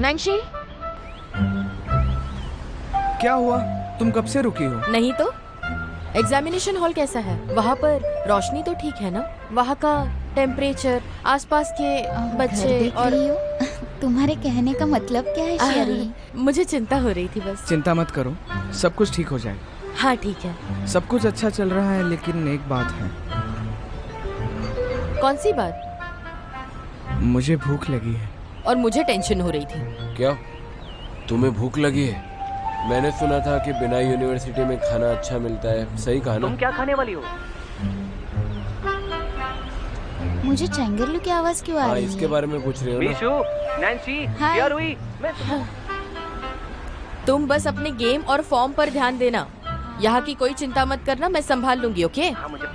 नैंशी, क्या हुआ? तुम कब से रुकी हो? नहीं तो एग्जामिनेशन हॉल कैसा है? वहाँ पर रोशनी तो ठीक है ना? वहाँ का टेम्परेचर, आसपास के बच्चे और तुम्हारे कहने का मतलब क्या है शेरी? मुझे चिंता हो रही थी बस। चिंता मत करो, सब कुछ ठीक हो जाएगा। हाँ ठीक है। सब कुछ अच्छा चल रहा है, लेकिन एक बात है। कौन सी बात? मुझे भूख लगी है। और मुझे टेंशन हो रही थी। क्या तुम्हें भूख लगी है? मैंने सुना था कि बिना यूनिवर्सिटी में खाना अच्छा मिलता है, सही कहा ना? तुम क्या खाने वाली हो? मुझे चैंगरलू की आवाज क्यों आ रही है? इसके बारे में पूछ रहे हो ना? मीशू, नैंसी, यार हुई। तुम बस अपने गेम और फॉर्म पर ध्यान देना। यहाँ की कोई चिंता मत करना, मैं संभाल लूंगी। ओके? हाँ मुझे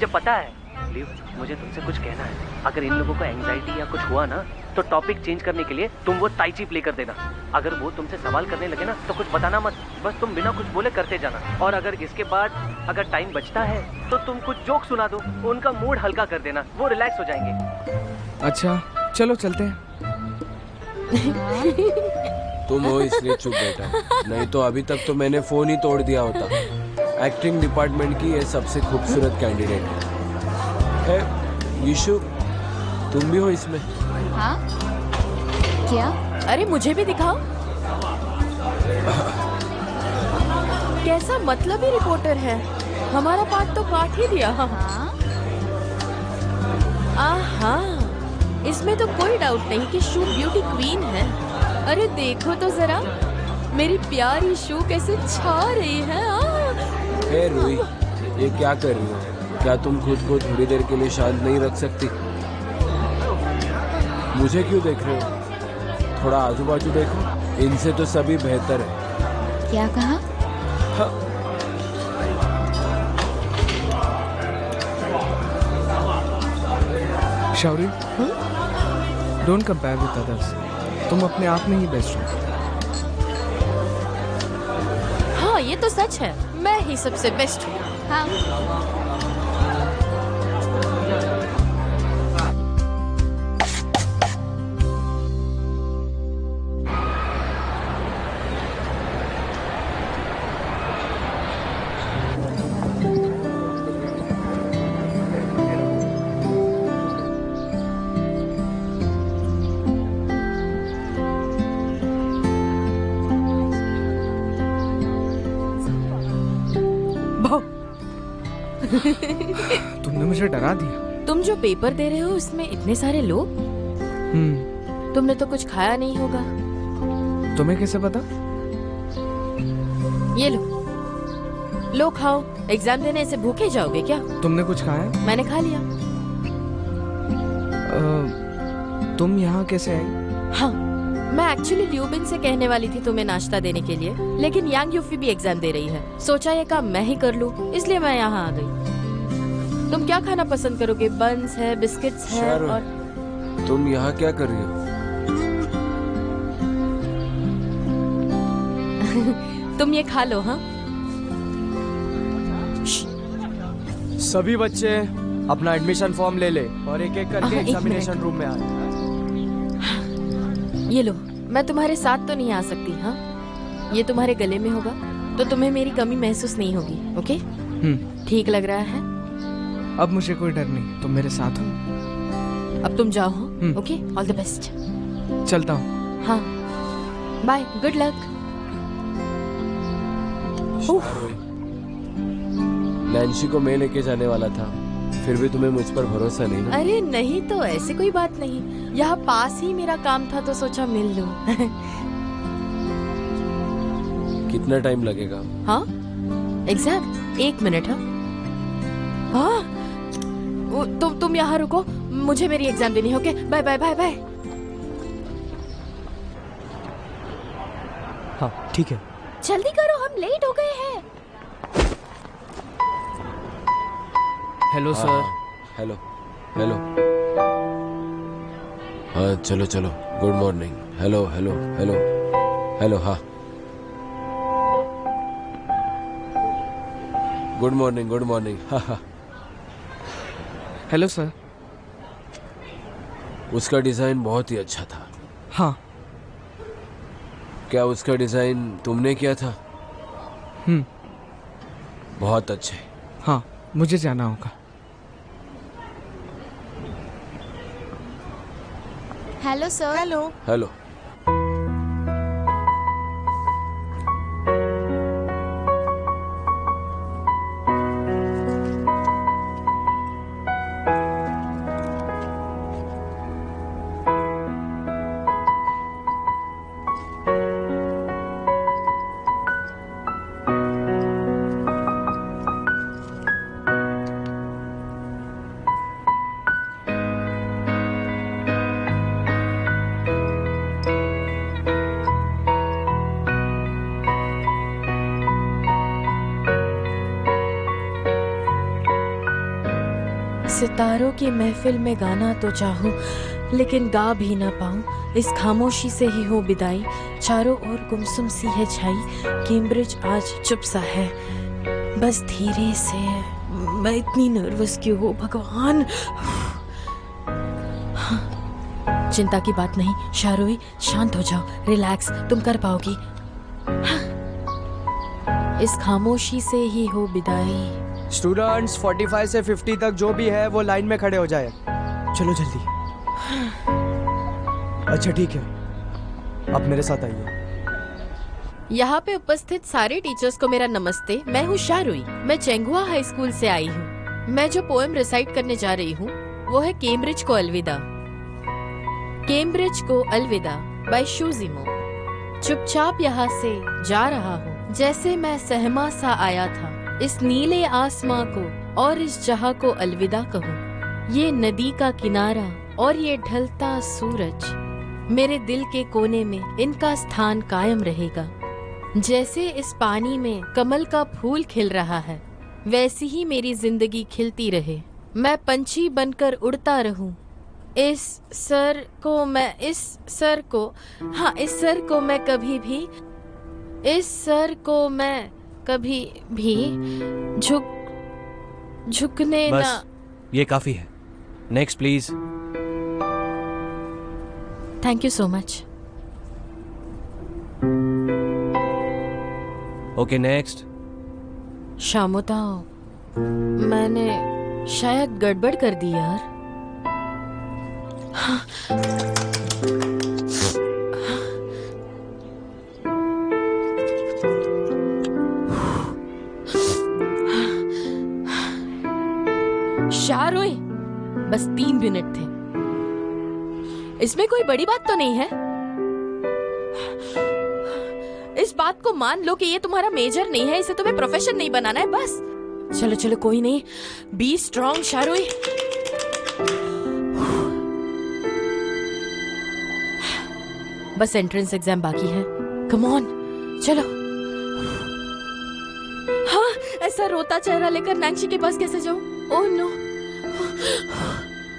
पता है। लिव, मुझे तुमसे कुछ कहना है। अगर इन लोगों को एंजाइटी या कुछ हुआ ना, तो टॉपिक चेंज करने के लिए तुम वो ताइची प्ले कर देना। अगर वो तुमसे सवाल करने लगे ना, तो कुछ बताना मत, बस तुम बिना कुछ बोले करते जाना। और अगर इसके बाद अगर टाइम बचता है तो तुम कुछ जोक सुना दो, उनका मूड हल्का कर देना, वो रिलैक्स हो जाएंगे। अच्छा चलो चलते हैं। तुम हो इसलिए चुप बैठा, नहीं तो अभी तक तो मैंने फोन ही तोड़ दिया होता। एक्टिंग डिपार्टमेंट की ये सबसे खूबसूरत कैंडिडेट है। यीशु, तुम भी हो इसमें? हाँ? क्या? अरे मुझे भी दिखाओ। कैसा मतलबी रिपोर्टर है, हमारा पार्ट तो काट ही दिया। हाँ? आहा, इसमें तो कोई डाउट नहीं कि शू ब्यूटी क्वीन है। अरे देखो तो जरा, मेरी प्यारी शू कैसे छा रही है। हे रूही, ये क्या कर रही हो? क्या तुम खुद को थोड़ी देर के लिए शांत नहीं रख सकती? मुझे क्यों देख रहे हो? थोड़ा आजू बाजू देखो, इनसे तो सभी बेहतर है। क्या कहा? हाँ। Shauri, don't compare with others. तुम अपने आप में ही बेस्ट हो। हाँ ये तो सच है, मैं ही सबसे बेस्ट हूँ। हाँ। तुमने मुझे डरा दिया। तुम जो पेपर दे रहे हो उसमें इतने सारे लोग। तुमने तो कुछ खाया नहीं होगा। तुम्हें कैसे पता? ये लो खाओ। एग्जाम देने से भूखे जाओगे क्या? तुमने कुछ खाया? मैंने खा लिया। तुम यहाँ कैसे आई? हाँ, मैं एक्चुअली ल्यूबिन से कहने वाली थी तुम्हें नाश्ता देने के लिए, लेकिन यांग यूफी भी एग्जाम दे रही है। सोचा ये काम मैं ही कर लूं, इसलिए मैं यहाँ आ गई। तुम क्या खाना पसंद करोगे? बन्स है, बिस्किट्स है और तुम यहाँ क्या कर रही हो? तुम ये खा लो। हाँ सभी बच्चे अपना एडमिशन फॉर्म ले ले और एक एक करके एग्जामिनेशन रूम में आए। ये लो, मैं तुम्हारे साथ तो नहीं आ सकती। हाँ, ये तुम्हारे गले में होगा तो तुम्हें मेरी कमी महसूस नहीं होगी। ओके? ठीक लग रहा है? अब मुझे कोई डर नहीं, तुम मेरे साथ हो। अब तुम जाओ। Okay, all the best. चलता हूँ। हाँ, बाय, गुड लक। नैंसी को मैं लेके जाने वाला था, फिर भी तुम्हें मुझ पर भरोसा नहीं ना? अरे नहीं तो ऐसे कोई बात नहीं, यहाँ पास ही मेरा काम था तो सोचा मिल लूं। कितना टाइम लगेगा? हाँ, एग्जैक्ट 1 मिनट। हाँ, तुम यहाँ रुको, मुझे मेरी एग्जाम देनी है। Okay, bye bye bye bye. हाँ ठीक है। जल्दी करो, हम लेट हो गए हैं। Hello sir. Hello hello. हाँ चलो चलो, good morning. Hello hello hello hello. हाँ गुड मॉर्निंग गुड मॉर्निंग। हाँ हाँ। Hello sir. उसका डिजाइन बहुत ही अच्छा था। हाँ, क्या उसका डिजाइन तुमने किया था? बहुत अच्छे। हाँ, मुझे जाना होगा। Hello sir. हेलो। हेलो। सितारों की महफिल में गाना तो चाहूं, लेकिन गा भी ना पाऊं। इस खामोशी से ही हो विदाई, चारों ओर गुमसुम सी है छाई। कैम्ब्रिज आज चुप सा है, बस धीरे से। मैं इतनी नर्वस क्यों हूँ भगवान? चिंता की बात नहीं शारोई, शांत हो जाओ, रिलैक्स, तुम कर पाओगी। इस खामोशी से ही हो विदाई। स्टूडेंट्स 45 से 50 तक जो भी है वो लाइन में खड़े हो जाए। चलो जल्दी। अच्छा ठीक है, आप मेरे साथ आइए। यहाँ पे उपस्थित सारे टीचर्स को मेरा नमस्ते। मैं हूँ शारुई, मैं चेंगुआ हाई स्कूल से आई हूँ। मैं जो पोएम रिसाइट करने जा रही हूँ वो है कैम्ब्रिज को अलविदा। कैम्ब्रिज को अलविदा बाय शूजिमो। चुपचाप यहाँ से जा रहा हूँ, जैसे मैं सहमा सा आया था। इस नीले आसमां को और इस जहां को अलविदा कहूँ। ये नदी का किनारा और ये ढलता सूरज, मेरे दिल के कोने में इनका स्थान कायम रहेगा। जैसे इस पानी में कमल का फूल खिल रहा है, वैसी ही मेरी जिंदगी खिलती रहे। मैं पंछी बनकर उड़ता रहूं। इस सर को मैं कभी भी झुकने बस, ना। ये काफी है। Next please. Thank you so much. Okay next. शामोताओ, मैंने शायद गड़बड़ कर दी यार। शारोई, बस 3 मिनट थे, इसमें कोई बड़ी बात तो नहीं है। इस बात को मान लो कि ये तुम्हारा मेजर नहीं है, इसे तुम्हें प्रोफेशन नहीं बनाना है, बस। चलो चलो कोई नहीं, बी स्ट्रॉन्ग शारोई। बस एंट्रेंस एग्जाम बाकी है, कम ऑन, चलो। हाँ, ऐसा रोता चेहरा लेकर नैंसी के पास कैसे जाऊं? Oh no.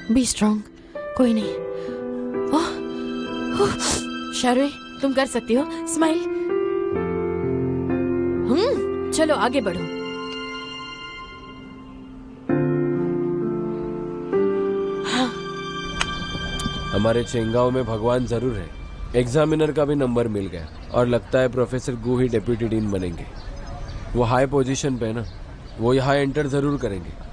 बी स्ट्रॉन्ग, कोई नहीं। शारोई, तुम कर सकती हो, स्माइल। चलो आगे बढ़ो। हाँ। हमारे चेंगाओ में भगवान जरूर है। एग्जामिनर का भी नंबर मिल गया और लगता है प्रोफेसर गू ही डेप्यूटी डीन बनेंगे। वो हाई पोजीशन पे है ना, वो यहाँ एंटर जरूर करेंगे।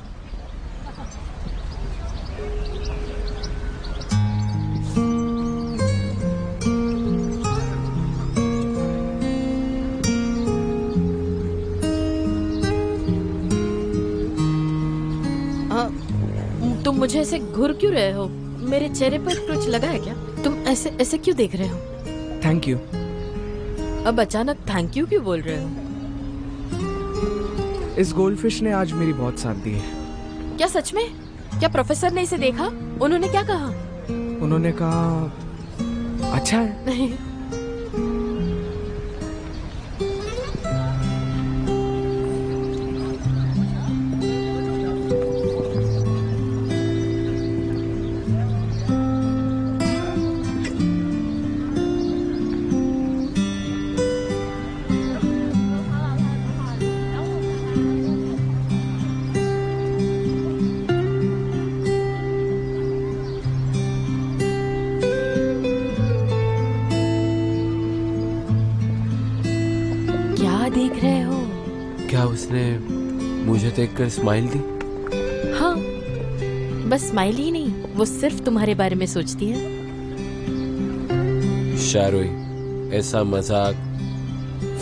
तुम मुझे ऐसे घूर क्यों रहे हो? मेरे चेहरे पर कुछ लगा है क्या? तुम ऐसे ऐसे क्यों देख रहे हो? Thank you. अब अचानक थैंक यू क्यों बोल रहे हो? इस गोल्डफिश ने आज मेरी बहुत साथ दी है। क्या सच में? क्या प्रोफेसर ने इसे देखा? उन्होंने क्या कहा? उन्होंने कहा अच्छा है। नहीं। क्या देख रहे हो? क्या उसने मुझे देखकर स्माइल दी? हाँ, बस स्माइल ही नहीं, वो सिर्फ तुम्हारे बारे में सोचती है। शारोई, ऐसा मजाक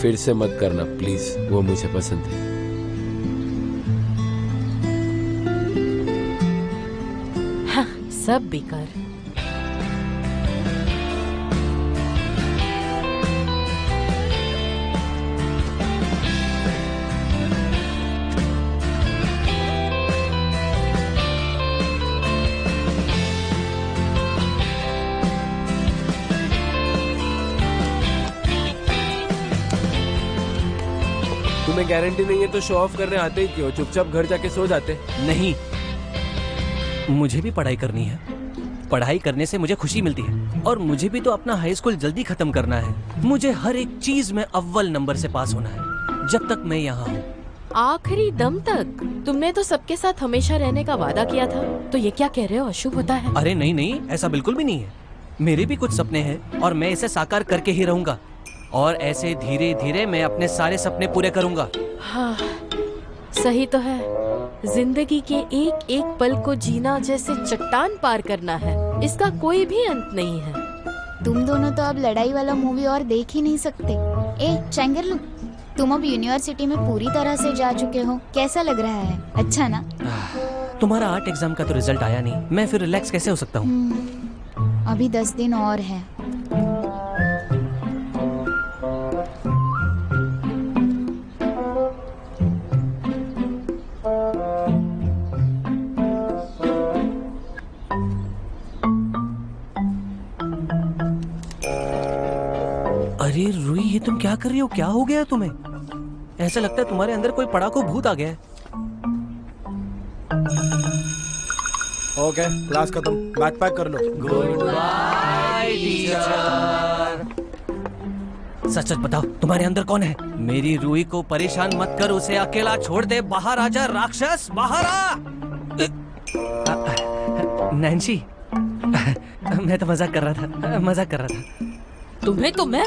फिर से मत करना प्लीज, वो मुझे पसंद है। हाँ, सब बेकार। तुम्हें गारंटी नहीं है तो शो ऑफ करने आते ही क्यों? चुपचाप घर जाके सो जाते। नहीं, मुझे भी पढ़ाई करनी है। पढ़ाई करने से मुझे खुशी मिलती है और मुझे भी तो अपना हाई स्कूल जल्दी खत्म करना है। मुझे हर एक चीज में अव्वल नंबर से पास होना है जब तक मैं यहाँ हूँ। आखिरी दम तक? तुमने तो सबके साथ हमेशा रहने का वादा किया था, तो ये क्या कह रहे हो? अशुभ होता है? अरे नहीं नहीं, ऐसा बिल्कुल भी नहीं है। मेरे भी कुछ सपने हैं और मैं इसे साकार करके ही रहूंगा और ऐसे धीरे धीरे मैं अपने सारे सपने पूरे करूंगा। हाँ, सही तो है। जिंदगी के एक एक पल को जीना जैसे चट्टान पार करना है, इसका कोई भी अंत नहीं है। तुम दोनों तो अब लड़ाई वाला मूवी और देख ही नहीं सकते। ए चैंगरलू, तुम अब यूनिवर्सिटी में पूरी तरह से जा चुके हो, कैसा लग रहा है? अच्छा ना? तुम्हारा आर्ट एग्जाम का तो रिजल्ट आया नहीं, मैं फिर रिलैक्स कैसे हो सकता हूँ? अभी 10 दिन और है। अरे रूही, ये तुम क्या कर रही हो? क्या हो गया तुम्हें? ऐसा लगता है तुम्हारे अंदर कोई पड़ाकू भूत आ गया है। ओके, क्लास खत्म, बैग पैक कर लो। Good bye teacher. सच सच बताओ, तुम्हारे अंदर कौन है? मेरी रूही को परेशान मत कर, उसे अकेला छोड़ दे। बाहर आ जा राक्षस, बाहर आ। नैन्सी, मैं तो मजाक कर रहा था, मजाक कर रहा था। तुम्हें तो मैं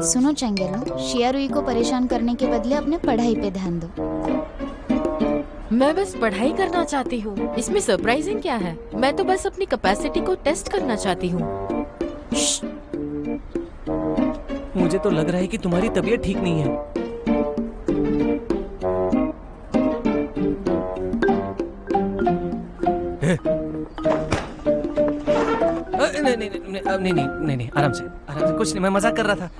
सुनो चैंगरलू, शिया रूही को परेशान करने के बदले अपने पढ़ाई पे ध्यान दो। मैं बस पढ़ाई करना चाहती हूँ, इसमें सरप्राइजिंग क्या है? मैं तो बस अपनी कैपेसिटी को टेस्ट करना चाहती हूँ। मुझे तो लग रहा है कि तुम्हारी तबीयत ठीक नहीं है। नहीं नहीं नहीं नहीं नहीं नहीं, आराम से कुछ नहीं, मैं मजाक कर रहा था।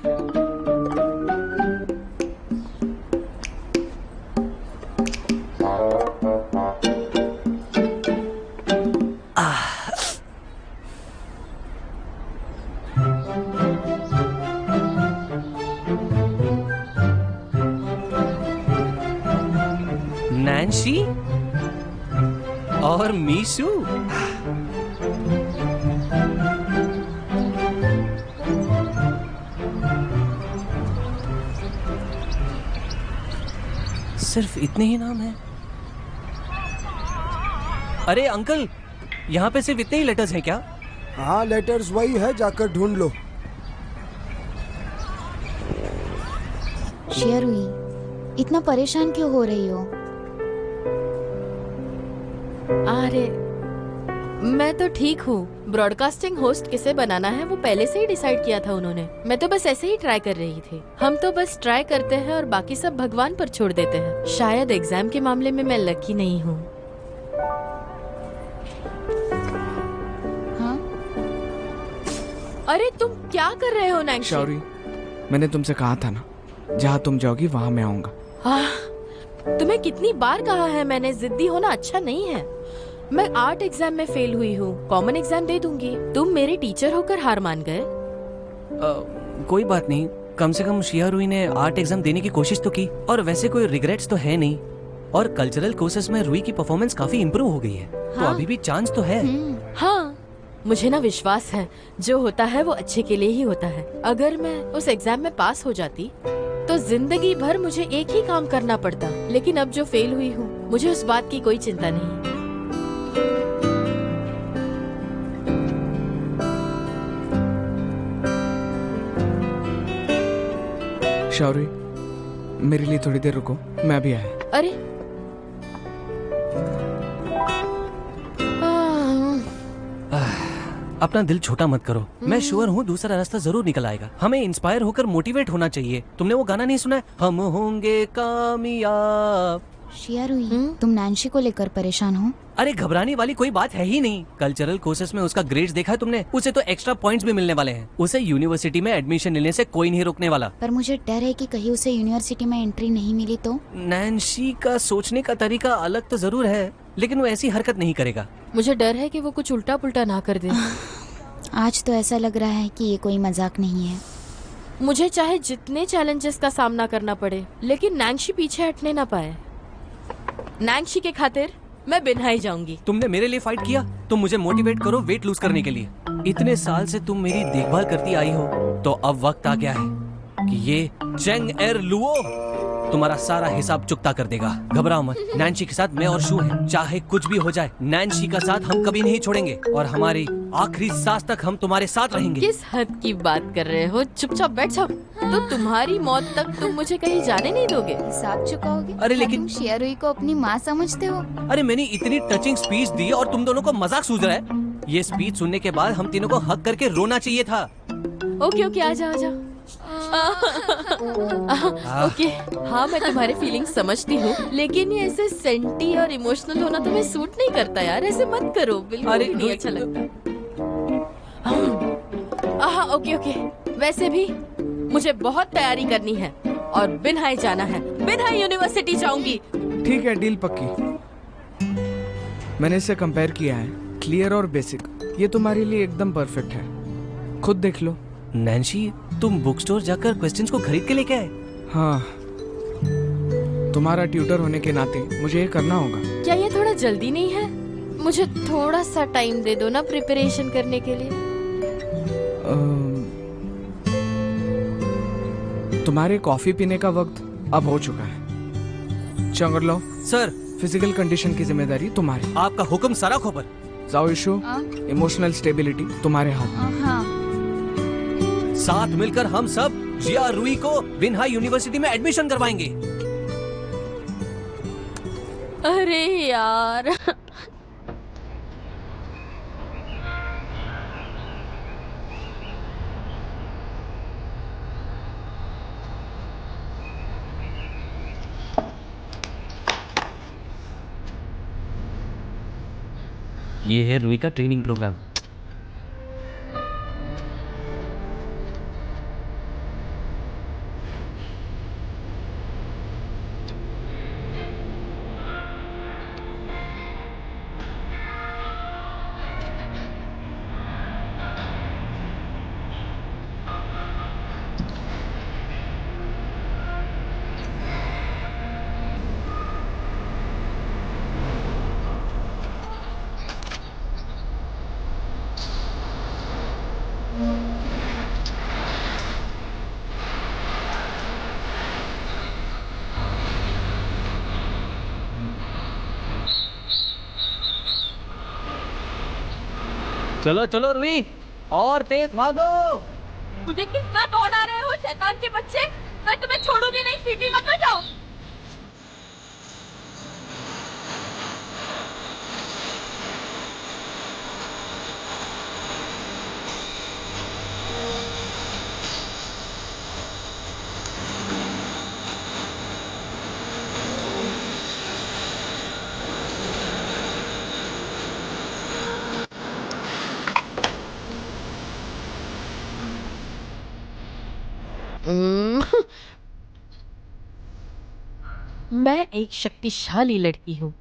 नैन्सी और मीशू, सिर्फ इतने ही नाम हैं? अरे अंकल, यहाँ पे सिर्फ इतने ही लेटर्स हैं क्या? हाँ, लेटर्स वही है, जाकर ढूंढ लो। शिया रूही, इतना परेशान क्यों हो रही हो? अरे मैं तो ठीक हूँ। ब्रॉडकास्टिंग होस्ट किसे बनाना है वो पहले से ही डिसाइड किया था उन्होंने। मैं तो बस ऐसे ही ट्राई कर रही थी। हम तो बस ट्राई करते हैं और बाकी सब भगवान पर छोड़ देते हैं। शायद एग्जाम के मामले में मैं लकी नहीं हूँ। हाँ? अरे तुम क्या कर रहे हो नैन्सी? शारोई, मैंने तुमसे कहा था ना, जहाँ तुम जाओगी वहाँ मैं आऊंगा। तुम्हें कितनी बार कहा है मैंने, जिद्दी होना अच्छा नहीं है। मैं आर्ट एग्जाम में फेल हुई हूँ, कॉमन एग्जाम दे दूंगी। तुम मेरे टीचर होकर हार मान गए। कोई बात नहीं, कम से कम शिया रूही ने आर्ट एग्जाम देने की कोशिश तो की और वैसे कोई रिग्रेट्स तो है नहीं। और कल्चरल कोर्सेज में रूही की परफॉर्मेंस काफी इम्प्रूव हो गई है। तो हाँ। अभी भी चांस तो है। हाँ, मुझे ना विश्वास है जो होता है वो अच्छे के लिए ही होता है। अगर मैं उस एग्जाम में पास हो जाती तो जिंदगी भर मुझे एक ही काम करना पड़ता, लेकिन अब जो फेल हुई हूँ मुझे उस बात की कोई चिंता नहीं। शौरी, मेरे लिए थोड़ी देर रुको, मैं भी आया। अरे अपना दिल छोटा मत करो। मैं श्योर हूँ दूसरा रास्ता जरूर निकल आएगा। हमें इंस्पायर होकर मोटिवेट होना चाहिए। तुमने वो गाना नहीं सुना है, हम होंगे कामयाब? शियारुई, तुम नैन्सी को लेकर परेशान हो? अरे घबराने वाली कोई बात है ही नहीं। कल्चरल कोर्सेस में उसका ग्रेड्स देखा है तुमने? उसे तो एक्स्ट्रा पॉइंट्स भी मिलने वाले हैं। उसे यूनिवर्सिटी में एडमिशन लेने से कोई नहीं रोकने वाला। पर मुझे डर है कि कहीं उसे यूनिवर्सिटी में एंट्री नहीं मिली तो। नैन्सी का सोचने का तरीका अलग तो जरूर है, लेकिन वो ऐसी हरकत नहीं करेगा। मुझे डर है कि वो कुछ उल्टा पुल्टा ना कर दे। आज तो ऐसा लग रहा है कि ये कोई मजाक नहीं है। मुझे चाहे जितने चैलेंजेस का सामना करना पड़े, लेकिन नैन्सी पीछे हटने ना पाए। नैन्सी के खातिर मैं बिन्हाई जाऊंगी। तुमने मेरे लिए फाइट किया, तुम मुझे मोटिवेट करो वेट लूज करने के लिए। इतने साल से तुम मेरी देखभाल करती आई हो, तो अब वक्त आ गया है कि ये चेंग एर लुओ तुम्हारा सारा हिसाब चुकता कर देगा। घबराओ मत, नैन्सी के साथ मैं और शू हैं। चाहे कुछ भी हो जाए, नैन्सी का साथ हम कभी नहीं छोड़ेंगे और हमारी आखिरी सांस तक हम तुम्हारे साथ रहेंगे। किस हद की बात कर रहे हो? चुपचाप बैठ जाओ। तो तुम्हारी मौत तक तुम मुझे कहीं जाने नहीं दोगे? हिसाब चुकाओगे? अरे क्या लेकिन- तुम शियारुई को अपनी माँ समझते हो? अरे मैंने इतनी टचिंग स्पीच दी और तुम दोनों को मजाक सूझ रहा है? ये स्पीच सुनने के बाद हम तीनों को हक करके रोना चाहिए था। ओके ओके, आजा आजा। ओके, हाँ मैं तुम्हारे फीलिंग्स समझती हूँ, लेकिन ये ऐसे सेंटी और इमोशनल होना तुम्हें सूट नहीं करता यार। ऐसे मत करो, बिल्कुल अरे, भी नहीं अच्छा लगता। हाँ ओके ओके, वैसे भी मुझे बहुत तैयारी करनी है और बिन्हाई जाना है। बिन्हाई यूनिवर्सिटी जाऊंगी। ठीक है, डील पक्की। मैंने इसे कंपेयर किया है, क्लियर और बेसिक। ये तुम्हारे लिए एकदम परफेक्ट है, खुद देख लो। नैन्सी, तुम बुक स्टोर जाकर क्वेश्चंस को खरीद के लेके आए? हाँ, तुम्हारा ट्यूटर होने के नाते मुझे ये करना होगा। क्या ये थोड़ा जल्दी नहीं है? मुझे थोड़ा सा टाइम दे दो ना प्रिपरेशन करने के लिए। तुम्हारे कॉफी पीने का वक्त अब हो चुका है। चंगरलो सर, फिजिकल कंडीशन की जिम्मेदारी तुम्हारी। आपका हुक्म सारा खोपर। जाओ इशू, हाँ? इमोशनल स्टेबिलिटी तुम्हारे हाथ में। हाँ, साथ मिलकर हम सब जिया रुई को बिन्हाई यूनिवर्सिटी में एडमिशन करवाएंगे। अरे यार, ये है रुई का ट्रेनिंग प्रोग्राम। चलो चलो रुई, और तेज भागो। मुझे कितना दौड़ा रहे हो शैतान के बच्चे। मैं तुम्हें छोड़ूंगी नहीं, सीधी मत हो जाओ। मैं एक शक्तिशाली लड़की हूँ।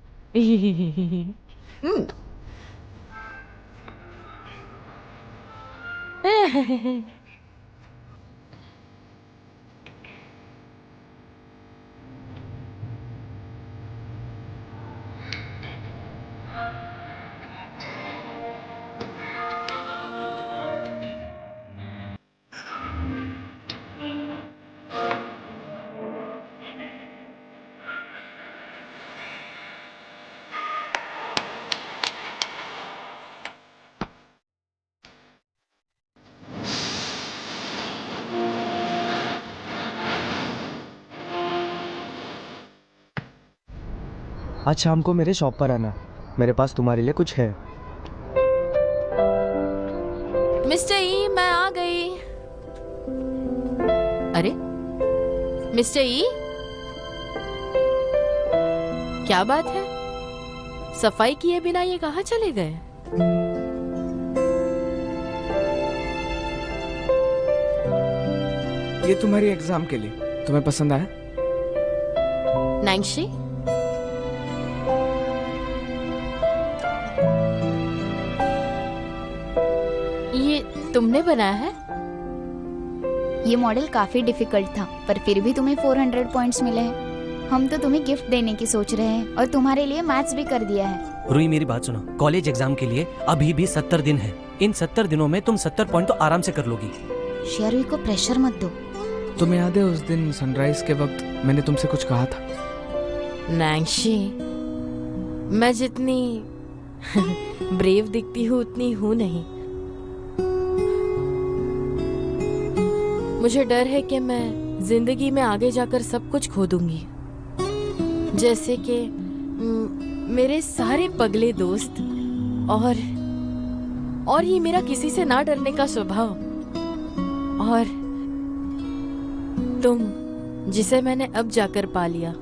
आज शाम को मेरे शॉप पर आना, मेरे पास तुम्हारे लिए कुछ है। मिस्टर ई, मैं आ गई। अरे मिस्टर ई, क्या बात है? सफाई किए बिना ये कहाँ चले गए? ये तुम्हारी एग्जाम के लिए, तुम्हें पसंद आया? नैंशी, ये तुमने बनाया है? ये मॉडल काफी डिफिकल्ट था, पर फिर भी तुम्हें 400 पॉइंट्स मिले हैं। हम तो तुम्हें गिफ्ट देने की सोच रहे हैं और तुम्हारे लिए मैथ्स भी कर दिया है। रूही मेरी बात सुनो, कॉलेज एग्जाम के लिए अभी भी 70 दिन है। इन 70 दिनों में तुम 70 पॉइंट तो आराम से कर लोगी। शेरुई को प्रेशर मत दो। तुम्हें याद है उस दिन सनराइज के वक्त मैंने तुमसे कुछ कहा था? नैंशी, मैं जितनी ब्रेव दिखती हूँ उतनी हूँ नहीं। मुझे डर है कि मैं जिंदगी में आगे जाकर सब कुछ खो दूंगी, जैसे कि मेरे सारे पगले दोस्त और ये मेरा किसी से ना डरने का स्वभाव, और तुम जिसे मैंने अब जाकर पा लिया।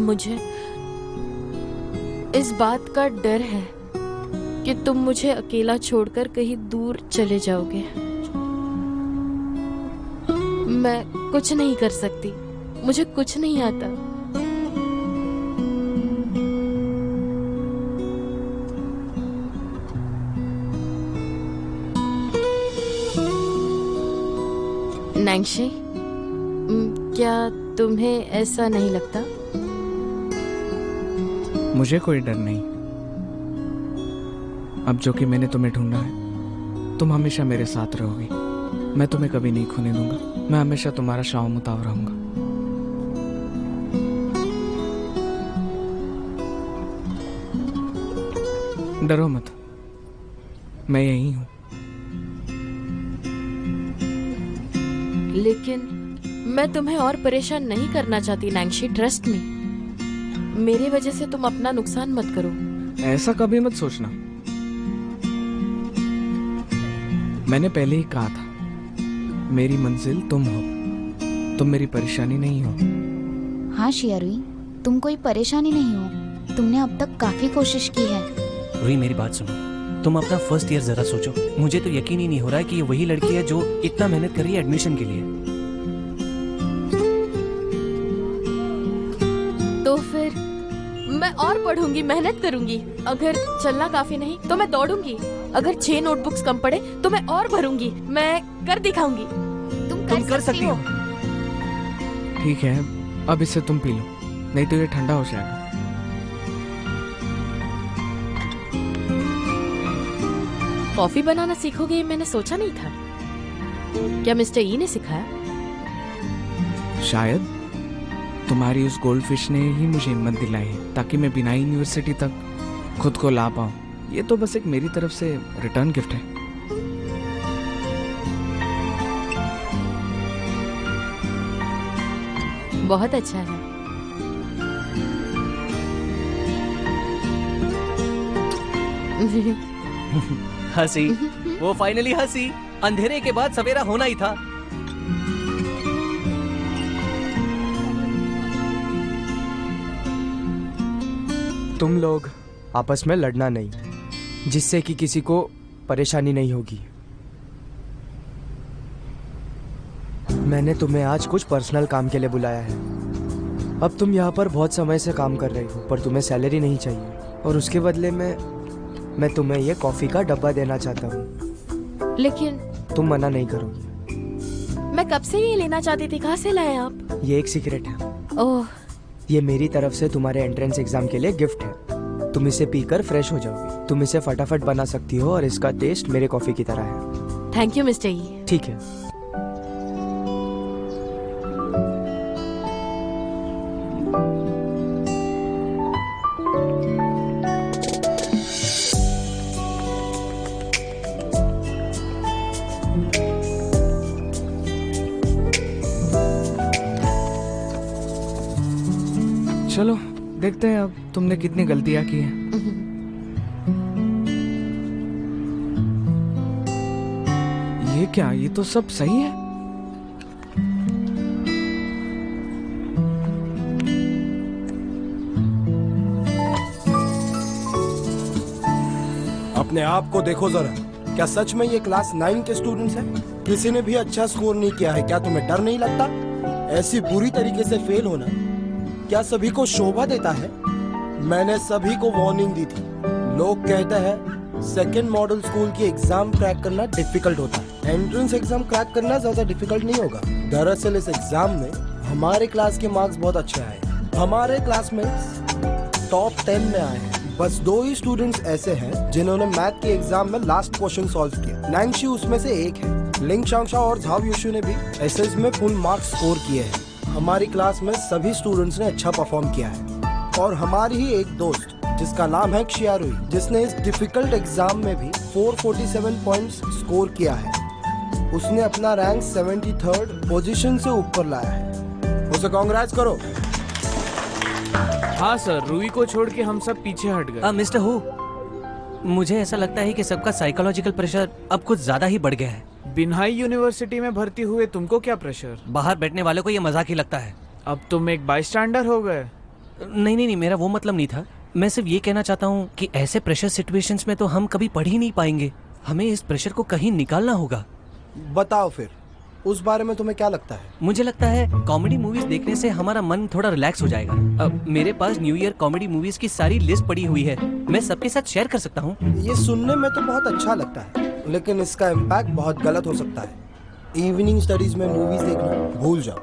मुझे इस बात का डर है कि तुम मुझे अकेला छोड़कर कहीं दूर चले जाओगे। मैं कुछ नहीं कर सकती, मुझे कुछ नहीं आता। नैंशी, क्या तुम्हें ऐसा नहीं लगता? मुझे कोई डर नहीं। अब जो कि मैंने तुम्हें ढूंढा है, तुम हमेशा मेरे साथ रहोगी। मैं तुम्हें कभी नहीं खोने दूंगा। मैं हमेशा तुम्हारा शाह मुताव रहूंगा। डरो मत, मैं यही हूं। लेकिन मैं तुम्हें और परेशान नहीं करना चाहती नैंशी, ट्रस्ट मी। मेरी वजह से तुम अपना नुकसान मत करो। ऐसा कभी मत सोचना। मैंने पहले ही कहा था, मेरी मंजिल तुम हो, तुम मेरी परेशानी नहीं हो। हाँ शेरुई, तुम कोई परेशानी नहीं हो। तुमने अब तक काफी कोशिश की है। रूही मेरी बात सुनो, तुम अपना फर्स्ट ईयर जरा सोचो। मुझे तो यकीन ही नहीं हो रहा है कि ये वही लड़की है जो इतना मेहनत कर रही है एडमिशन के लिए। तो फिर मैं और पढ़ूंगी, मेहनत करूंगी। अगर चलना काफी नहीं तो मैं दौड़ूंगी। अगर 6 नोटबुक्स कम पड़े तो मैं और भरूंगी। मैं कर दिखाऊंगी। तुम कर सकती हो। ठीक है, अब इसे तुम पी लो, नहीं तो ये ठंडा हो जाएगा। कॉफी बनाना सीखोगे ये मैंने सोचा नहीं था। क्या मिस्टर ई ने सिखाया? शायद तुम्हारी उस गोल्ड फिश ने ही मुझे हिम्मत दिलाई है, ताकि मैं बिना यूनिवर्सिटी तक खुद को ला पाऊं। ये तो बस एक मेरी तरफ से रिटर्न गिफ्ट है। बहुत अच्छा है। हंसी, वो फाइनली हंसी। अंधेरे के बाद सवेरा होना ही था। तुम लोग आपस में लड़ना नहीं, जिससे कि किसी को परेशानी नहीं होगी। मैंने तुम्हें आज कुछ पर्सनल काम के लिए बुलाया है। अब तुम यहाँ पर बहुत समय से काम कर रही हो, पर तुम्हें सैलरी नहीं चाहिए, और उसके बदले में मैं तुम्हें ये कॉफी का डब्बा देना चाहता हूँ। लेकिन तुम मना नहीं करोगी? मैं कब से ये लेना चाहती थी। कहाँ से लाए आप? ये एक सीक्रेट है। ओह, ये मेरी तरफ से तुम्हारे एंट्रेंस एग्जाम के लिए गिफ्ट है। तुम इसे पीकर फ्रेश हो जाओगी। तुम इसे फटाफट बना सकती हो और इसका टेस्ट मेरे कॉफी की तरह है। थैंक यू मिस्टर ई। ठीक है। चलो देखते हैं अब तुमने कितनी गलतियां की हैं। ये क्या, ये तो सब सही है। अपने आप को देखो जरा, क्या सच में ये क्लास 9 के स्टूडेंट्स हैं? किसी ने भी अच्छा स्कोर नहीं किया है, क्या तुम्हें डर नहीं लगता? ऐसी बुरी तरीके से फेल होना क्या सभी को शोभा देता है? मैंने सभी को वार्निंग दी थी। लोग कहते हैं सेकेंड मॉडल स्कूल की एग्जाम क्रैक करना डिफिकल्ट होता है, एंट्रेंस एग्जाम क्रैक करना ज्यादा डिफिकल्ट नहीं होगा। दरअसल इस एग्जाम में हमारे क्लास के मार्क्स बहुत अच्छे आए। हमारे क्लासमेट्स टॉप 10 में आए हैं। बस 2 ही स्टूडेंट्स ऐसे हैं जिन्होंने मैथ के एग्जाम में लास्ट क्वेश्चन सॉल्व किया। नैंगशी उसमें से एक है। लिंग शांगशा और झाव युशु ने भी एसएस में फुल मार्क्स स्कोर किए हैं। हमारी क्लास में सभी स्टूडेंट्स ने अच्छा परफॉर्म किया है और हमारी ही एक दोस्त जिसका नाम है क्षियारुई, जिसने इस डिफिकल्ट एग्जाम में भी 447 पॉइंट्स स्कोर किया है। उसने अपना रैंक 73rd पोजीशन से ऊपर लाया है। उसे कांग्रेट्स करो। हाँ सर, रूई को छोड़ के हम सब पीछे हट गए। मिस्टर हु, मुझे ऐसा लगता है कि सबका साइकोलॉजिकल प्रेशर अब कुछ ज्यादा ही बढ़ गया है। बिन्हाई यूनिवर्सिटी में भर्ती हुए तुमको क्या प्रेशर? बाहर बैठने वालों को ये मजाक ही लगता है। अब तुम एक बाईस्टैंडर हो गए। नहीं, मेरा वो मतलब नहीं था। मैं सिर्फ ये कहना चाहता हूँ कि ऐसे प्रेशर सिचुएशंस में तो हम कभी पढ़ ही नहीं पाएंगे। हमें इस प्रेशर को कहीं निकालना होगा। बताओ फिर, उस बारे में तुम्हें क्या लगता है? मुझे लगता है कॉमेडी मूवीज देखने से हमारा मन थोड़ा रिलैक्स हो जाएगा। अब मेरे पास न्यू ईयर कॉमेडी मूवीज की सारी लिस्ट पड़ी हुई है, मैं सबके साथ शेयर कर सकता हूँ। ये सुनने में तो बहुत अच्छा लगता है, लेकिन इसका इम्पैक्ट बहुत गलत हो सकता है। इवनिंग स्टडीज में मूवीज देखना भूल जाओ।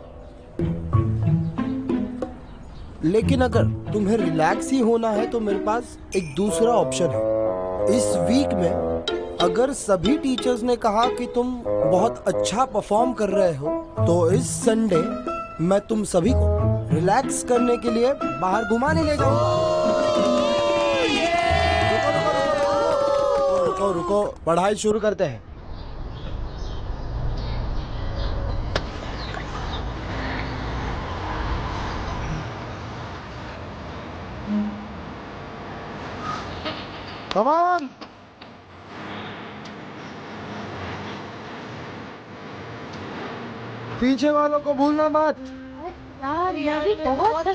लेकिन अगर तुम्हें रिलैक्स ही होना है तो मेरे पास एक दूसरा ऑप्शन है। इस वीक में अगर सभी टीचर्स ने कहा कि तुम बहुत अच्छा परफॉर्म कर रहे हो तो इस संडे मैं तुम सभी को रिलैक्स करने के लिए बाहर घुमाने ले जाऊंगा। रुको, पढ़ाई शुरू करते हैं। Come on! पीछे वालों को भूलना मत। यार ये बहुत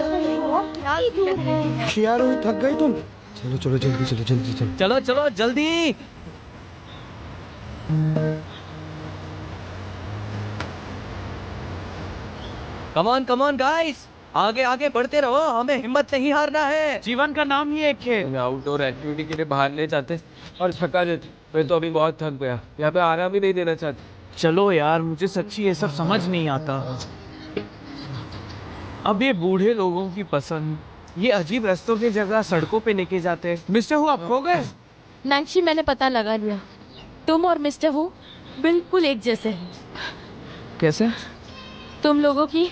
शियारू, थक गई तुम? चलो जल्दी चलो जल्दी। कम ऑन गाइस, आगे बढ़ते रहो, हमें हिम्मत नहीं हारना है। जीवन का नाम ही एक है। आउटडोर एक्टिविटी के लिए बाहर ले जाते और थका देते। मैं तो अभी बहुत थक गया, यहाँ पे आराम भी नहीं देना चाहते। चलो यार, मुझे सच्ची ये सब समझ नहीं आता। अब ये बूढ़े लोगों की पसंद, ये अजीब रास्तों की जगह सड़कों पे लेके जाते हैं। मिस्टर हु, आप खो गए? नैंशी, मैंने पता लगा लिया, तुम और मिस्टर हु बिल्कुल एक जैसे हैं। कैसे? तुम लोगों की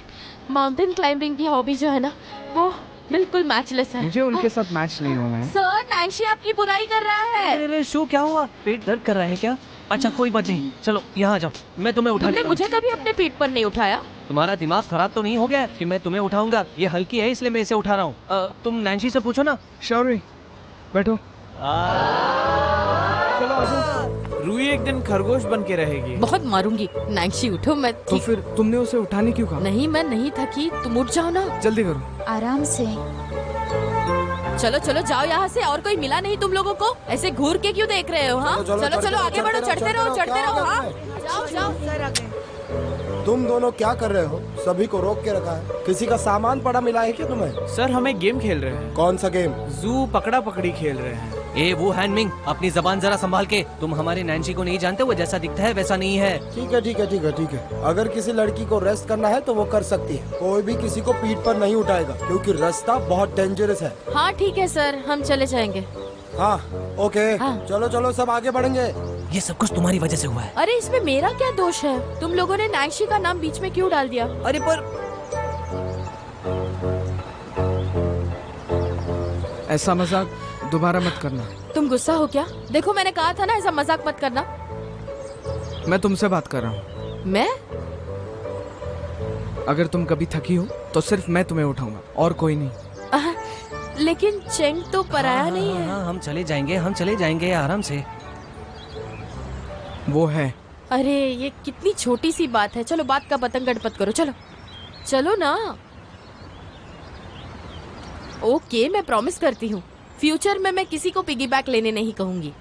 माउंटेन क्लाइंबिंग की हॉबी जो है ना, वो बिल्कुल मैचलेस है। मुझे उनके साथ मैच नहीं होना है। सर, नैंशी आपकी बुराई कर रहा है। अरे शो, क्या हुआ? पेट दर्द कर रहा है क्या? अच्छा कोई बात नहीं, चलो यहाँ जाओ, मैं तुम्हें उठा तुमने मुझे कभी अपने पीठ पर नहीं उठाया। तुम्हारा दिमाग खराब तो नहीं हो गया कि मैं तुम्हें उठाऊंगा? ये हल्की है इसलिए मैं इसे उठा रहा हूँ। तुम नैंशी से पूछो ना। शौरी, बैठो। चलो रूई एक दिन खरगोश बन के रहेगी। बहुत मारूंगी। नैंशी उठो। मैं तो फिर तुमने उसे उठाने क्यों कहा? नहीं, मैं नहीं थकी, तुम उठ जाओ ना। जल्दी करो। आराम से। चलो जाओ यहाँ से। और कोई मिला नहीं तुम लोगों को? ऐसे घूर के क्यों देख रहे हो? हाँ चलो आगे बढ़ो, चढ़ते रहो। हाँ जाओ। तुम दोनों क्या कर रहे हो? सभी को रोक के रखा है। किसी का सामान पड़ा मिला है क्या तुम्हें? सर, हमें गेम खेल रहे हैं। कौन सा गेम? जू पकड़ा पकड़ी खेल रहे हैं। ए वो हैंडमिंग, अपनी जबान जरा संभाल के। तुम हमारे नैंशी को नहीं जानते, वो जैसा दिखता है वैसा नहीं है। ठीक है। अगर किसी लड़की को रेस्ट करना है तो वो कर सकती है। कोई भी किसी को पीठ पर नहीं उठाएगा क्योंकि रास्ता बहुत डेंजरस है। हाँ ठीक है सर, हम चले जाएंगे। हाँ ओके। हाँ। चलो सब आगे बढ़ेंगे। ये सब कुछ तुम्हारी वजह से हुआ है। अरे इसमें मेरा क्या दोष है? तुम लोगों ने नैंशी का नाम बीच में क्यों डाल दिया? अरे पर ऐसा मजाक दोबारा मत करना। तुम गुस्सा हो क्या? देखो मैंने कहा था ना ऐसा मजाक मत करना। मैं तुमसे बात कर रहा हूँ। मैं? अगर तुम कभी थकी हो तो सिर्फ मैं तुम्हें उठाऊंगा और कोई नहीं। लेकिन चेंग तो पराया नहीं है। हाँ, हम चले जाएंगे आराम से। वो है। अरे ये कितनी छोटी सी बात है, चलो बात का पतंग गड़पत करो, चलो चलो ना। ओके मैं प्रॉमिस करती हूँ फ्यूचर में मैं किसी को पिगी बैक लेने नहीं कहूंगी।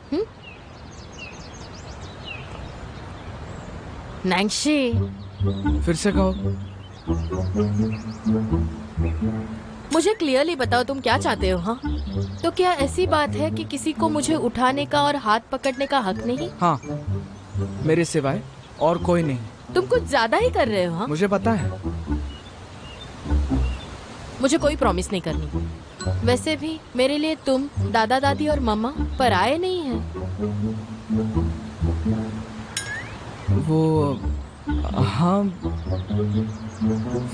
नैंशी फिर से कहो। मुझे क्लियरली बताओ तुम क्या चाहते हो? हाँ तो क्या ऐसी बात है कि किसी को मुझे उठाने का और हाथ पकड़ने का हक नहीं? हाँ, मेरे सिवाय और कोई नहीं। तुम कुछ ज्यादा ही कर रहे हो। हाँ मुझे पता है। मुझे कोई प्रॉमिस नहीं करनी। वैसे भी मेरे लिए तुम, दादा दादी और मम्मा पराये नहीं हैं। वो हाँ,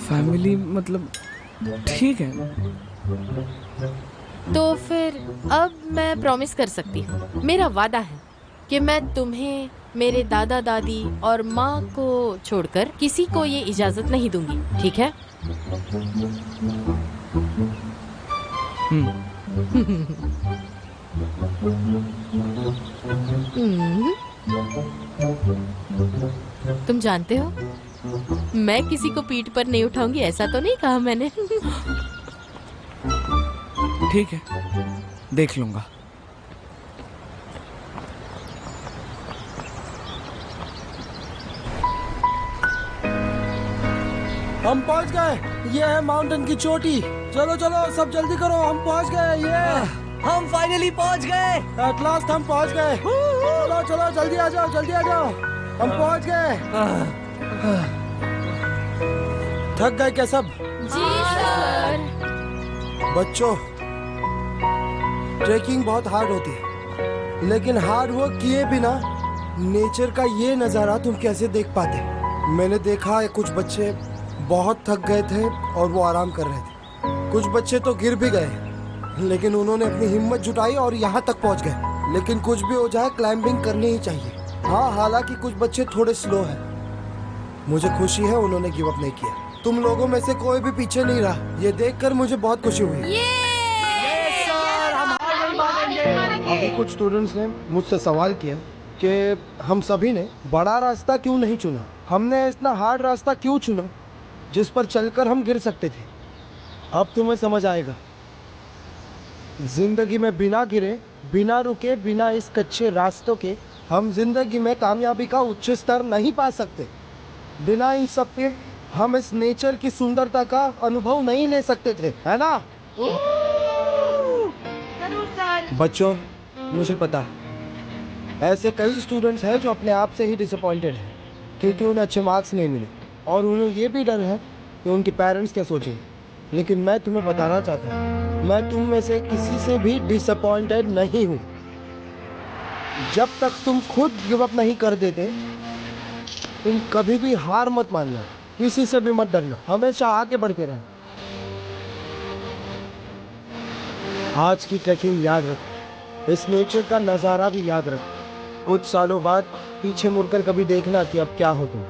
फैमिली मतलब ठीक है। तो फिर अब मैं प्रॉमिस कर सकती हूँ, मेरा वादा है कि मैं तुम्हें, मेरे दादा दादी और माँ को छोड़कर किसी को ये इजाजत नहीं दूंगी, ठीक है? तुम जानते हो मैं किसी को पीठ पर नहीं उठाऊंगी, ऐसा तो नहीं कहा मैंने। ठीक है, देख लूंगा। हम पहुंच गए, ये है माउंटेन की चोटी। चलो चलो सब जल्दी करो, हम पहुंच गए। ये हम फाइनली पहुंच गए। एट लास्ट हम पहुंच गए। चलो चलो जल्दी आ जाओ, जल्दी आ जाओ, हम पहुंच गए। थक गए क्या सब? जी सर। बच्चों, ट्रेकिंग बहुत हार्ड होती है, लेकिन हार्ड वर्क किए बिना नेचर का ये नज़ारा तुम कैसे देख पाते? मैंने देखा है कुछ बच्चे बहुत थक गए थे और वो आराम कर रहे थे। कुछ बच्चे तो गिर भी गए, लेकिन उन्होंने अपनी हिम्मत जुटाई और यहाँ तक पहुँच गए। लेकिन कुछ भी हो जाए, क्लाइंबिंग करनी ही चाहिए। हाँ, हालांकि कुछ बच्चे थोड़े स्लो हैं। मुझे खुशी है उन्होंने गिव अप नहीं किया। तुम लोगों में से कोई भी पीछे नहीं रहा, ये देखकर मुझे बहुत खुशी हुई। अभी कुछ स्टूडेंट्स ने मुझसे सवाल किया कि हम सभी ने बड़ा रास्ता क्यों नहीं चुना, हमने इतना हार्ड रास्ता क्यों चुना जिस पर चलकर हम गिर सकते थे। अब तुम्हें समझ आएगा, जिंदगी में बिना गिरे, बिना रुके, बिना इस कच्चे रास्तों के हम जिंदगी में कामयाबी का उच्च स्तर नहीं पा सकते। बिना इन सब के हम इस नेचर की सुंदरता का अनुभव नहीं ले सकते थे, है ना? बच्चों, मुझे पता है ऐसे कई स्टूडेंट्स हैं जो अपने आप से ही डिसअपॉइंटेड हैं क्योंकि उन्हें अच्छे मार्क्स नहीं मिले और उन्हें ये भी डर है कि उनके पेरेंट्स क्या सोचेंगे। लेकिन मैं तुम्हें बताना चाहता हूँ, मैं तुम में से किसी से भी डिसअपॉइंटेड नहीं हूँ। जब तक तुम खुद गिव अप नहीं कर देते, तुम कभी भी हार मत मानना, किसी से भी मत डरना, हमेशा आगे बढ़ते रहना। आज की ट्रैकिंग याद रखो, इस नेचर का नज़ारा भी याद रखो। कुछ सालों बाद पीछे मुड़कर कभी देखना कि अब क्या हो तुम।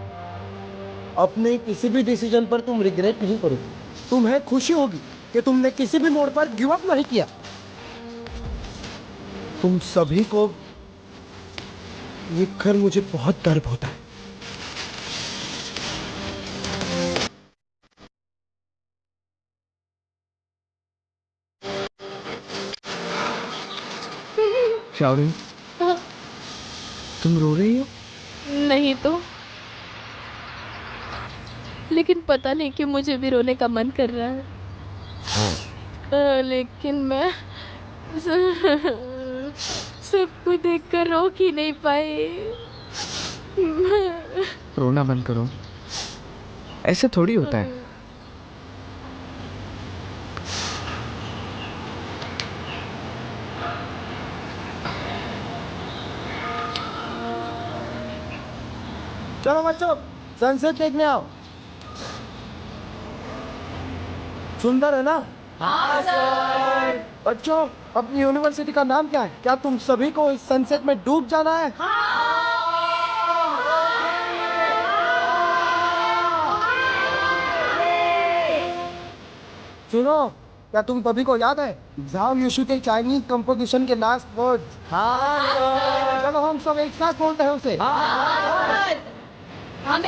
अपने किसी भी डिसीजन पर तुम रिग्रेट नहीं करोगे, तुम्हें खुशी होगी कि तुमने किसी भी मोड़ पर गिव अप नहीं किया। तुम सभी को देखकर मुझे बहुत गर्व होता है। शाओरिन, तुम रो रही हो? नहीं तो, लेकिन पता नहीं क्यों मुझे भी रोने का मन कर रहा है। लेकिन मैं सबको देखकर रोक ही नहीं पाई। रोना बंद करो, ऐसे थोड़ी होता है। चलो बच्चों, सनसेट देखने आओ। सुंदर है ना? हाँ सर। बच्चों, अपनी यूनिवर्सिटी का नाम क्या है? क्या तुम सभी को इस सनसेट में डूब जाना है? सुनो, क्या तुम सभी को याद है एग्जाम यीशु के चाइनीज कंपोजिशन के लास्ट वर्ड? हाँ, चलो हम सब एक साथ बोलते हैं उसे। हमें